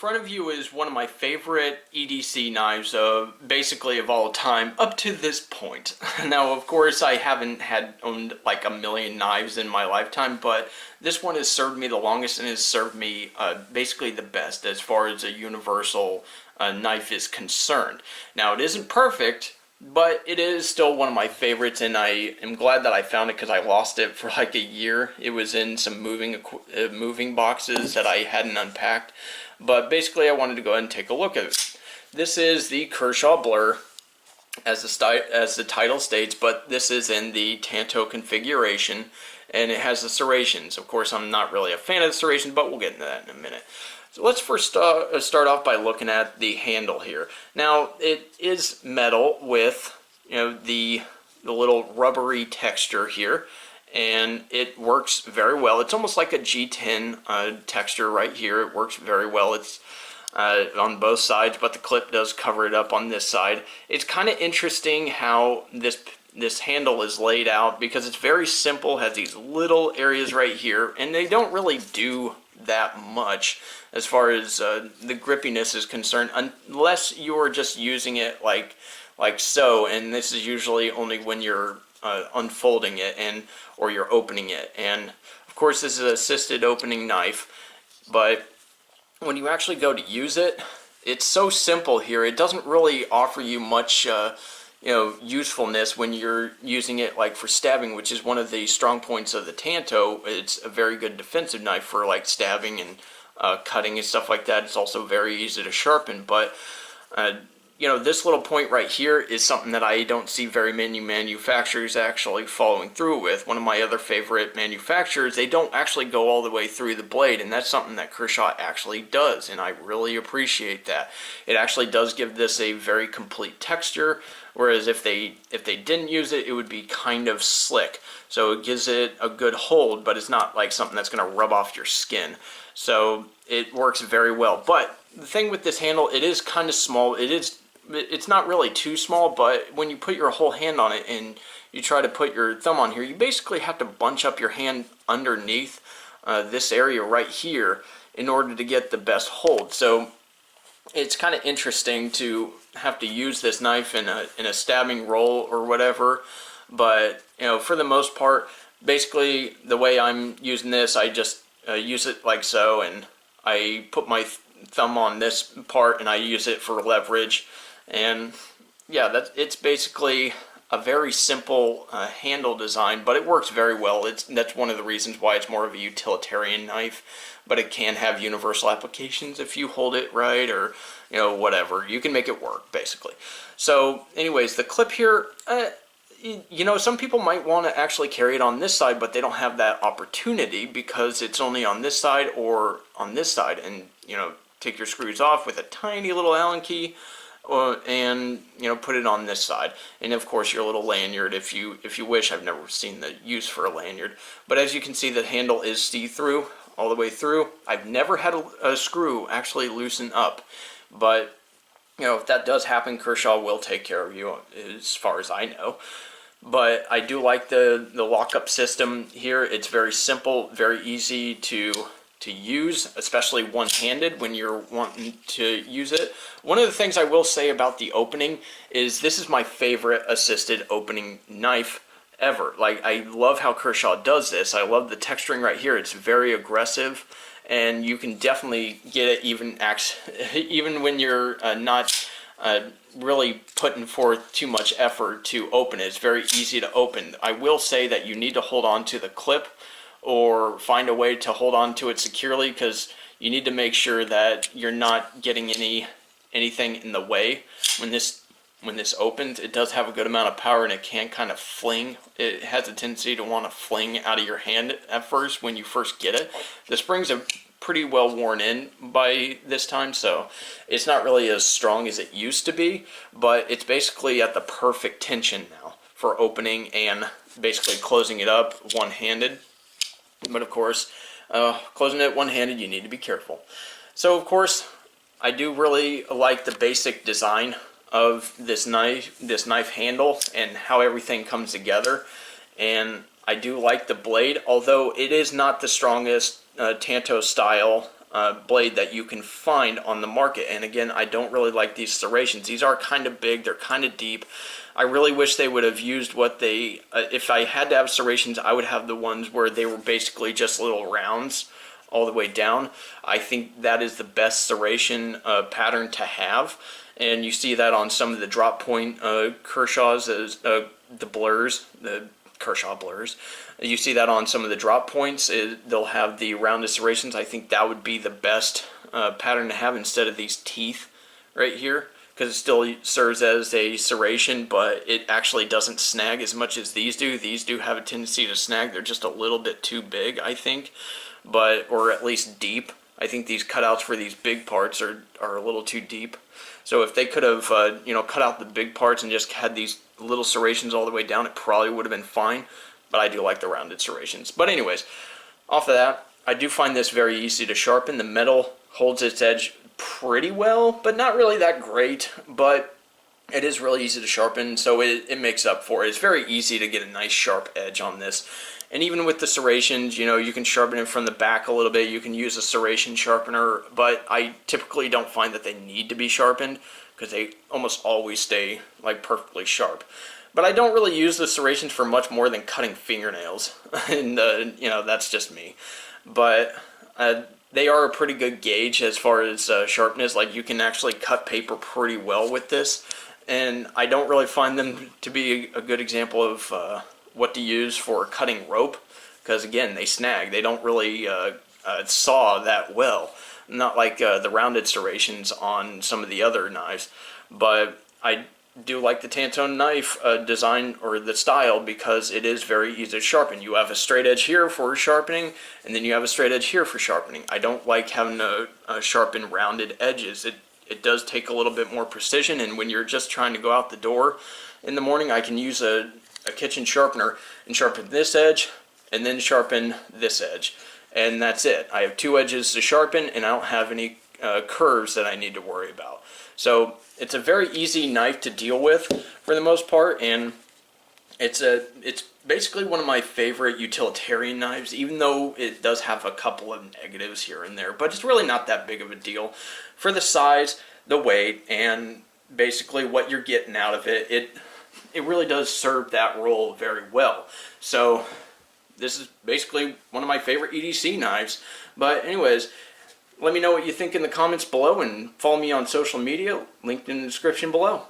front of you is one of my favorite EDC knives, basically of all time, up to this point. Now, of course, I haven't owned like a million knives in my lifetime, but this one has served me the longest and has served me basically the best as far as a universal knife is concerned. Now, it isn't perfect, but it is still one of my favorites, and I am glad that I found it because I lost it for like a year. It was in some moving boxes that I hadn't unpacked. But basically, I wanted to go ahead and take a look at it. This is the Kershaw Blur, as the title states, but this is in the Tanto configuration, and it has the serrations. Of course, I'm not really a fan of the serrations, but we'll get into that in a minute. So let's first start off by looking at the handle here. Now, it is metal with, the little rubbery texture here, and it works very well. It's almost like a G10 texture right here. It works very well. It's on both sides, but the clip does cover it up on this side. It's kind of interesting how this handle is laid out because it's very simple, has these little areas right here, and they don't really do that much as far as the grippiness is concerned, unless you're just using it like so, and this is usually only when you're unfolding it or you're opening it. And of course, this is an assisted opening knife, but when you actually go to use it, it's so simple here. It doesn't really offer you much usefulness when you're using it like for stabbing, which is one of the strong points of the Tanto. It's a very good defensive knife for like stabbing and cutting and stuff like that. It's also very easy to sharpen, but this little point right here is something that I don't see very many manufacturers actually following through with. One of my other favorite manufacturers, they don't actually go all the way through the blade, and that's something that Kershaw actually does, and I really appreciate that. It actually does give this a very complete texture, whereas if they didn't use it, it would be kind of slick. So it gives it a good hold, but it's not like something that's going to rub off your skin. So it works very well. But the thing with this handle, it is kind of small. It's not really too small, but when you put your whole hand on it and you try to put your thumb on here, you basically have to bunch up your hand underneath this area right here in order to get the best hold. So it's kind of interesting to have to use this knife in a stabbing roll or whatever, but for the most part, basically the way I'm using this, I just use it like so, and I put my thumb on this part and I use it for leverage. And yeah, it's basically a very simple handle design, but it works very well. That's one of the reasons why it's more of a utilitarian knife, but it can have universal applications if you hold it right, or whatever. You can make it work basically. So anyways, the clip here, some people might want to actually carry it on this side, but they don't have that opportunity because it's only on this side or on this side. And take your screws off with a tiny little Allen key, and put it on this side, and of course your little lanyard if you wish. I've never seen the use for a lanyard, but as you can see, the handle is see-through all the way through. I've never had a screw actually loosen up, but if that does happen, Kershaw will take care of you as far as I know. But I do like the lockup system here. It's very simple, very easy to use, especially one-handed when you're wanting to use it. One of the things I will say about the opening is this is my favorite assisted opening knife ever. Like, I love how Kershaw does this. I love the texturing right here. It's very aggressive, and you can definitely get it even when you're not really putting forth too much effort to open it. It's very easy to open. I will say that you need to hold on to the clip or find a way to hold on to it securely, because you need to make sure that you're not getting anything in the way. When this opens, it does have a good amount of power, and it can kind of fling. It has a tendency to want to fling out of your hand at first when you first get it. The springs are pretty well worn in by this time, so it's not really as strong as it used to be, but it's basically at the perfect tension now for opening and basically closing it up one-handed. But of course, closing it one-handed, you need to be careful. So of course, I do really like the basic design of this knife handle and how everything comes together. And I do like the blade, although it is not the strongest Tanto style blade that you can find on the market. And again, I don't really like these serrations. These are kind of big, they're kind of deep. I really wish they would have used what they, if I had to have serrations, I would have the ones where they were basically just little rounds all the way down. I think that is the best serration pattern to have. And you see that on some of the drop point Kershaws, the blurs, the Kershaw blurs. You see that on some of the drop points. They'll have the rounded serrations. I think that would be the best pattern to have instead of these teeth right here, because it still serves as a serration, but it actually doesn't snag as much as these do. These do have a tendency to snag. They're just a little bit too big, I think, or at least deep. I think these cutouts for these big parts are a little too deep. So if they could have, cut out the big parts and just had these little serrations all the way down, it probably would have been fine. But I do like the rounded serrations. But anyways, off of that, I do find this very easy to sharpen. The metal holds its edge pretty well, but not really that great. But it is really easy to sharpen, so it makes up for it. It's very easy to get a nice sharp edge on this. And even with the serrations, you can sharpen it from the back a little bit. You can use a serration sharpener, but I typically don't find that they need to be sharpened because they almost always stay like perfectly sharp. But I don't really use the serrations for much more than cutting fingernails, and that's just me. But they are a pretty good gauge as far as sharpness. Like, you can actually cut paper pretty well with this, and I don't really find them to be a good example of what to use for cutting rope, because again, they snag. They don't really saw that well, not like the rounded serrations on some of the other knives. But I do like the Tanto knife design, or the style, because it is very easy to sharpen. You have a straight edge here for sharpening, and then you have a straight edge here for sharpening. I don't like having to sharpen rounded edges. It does take a little bit more precision, and when you're just trying to go out the door in the morning, I can use a kitchen sharpener and sharpen this edge and then sharpen this edge, and that's it. I have two edges to sharpen, and I don't have any curves that I need to worry about. So it's a very easy knife to deal with for the most part, and it's basically one of my favorite utilitarian knives, even though it does have a couple of negatives here and there, but it's really not that big of a deal for the size, the weight, and basically what you're getting out of it. It really does serve that role very well. So this is basically one of my favorite EDC knives. But anyways, let me know what you think in the comments below, and follow me on social media, linked in the description below.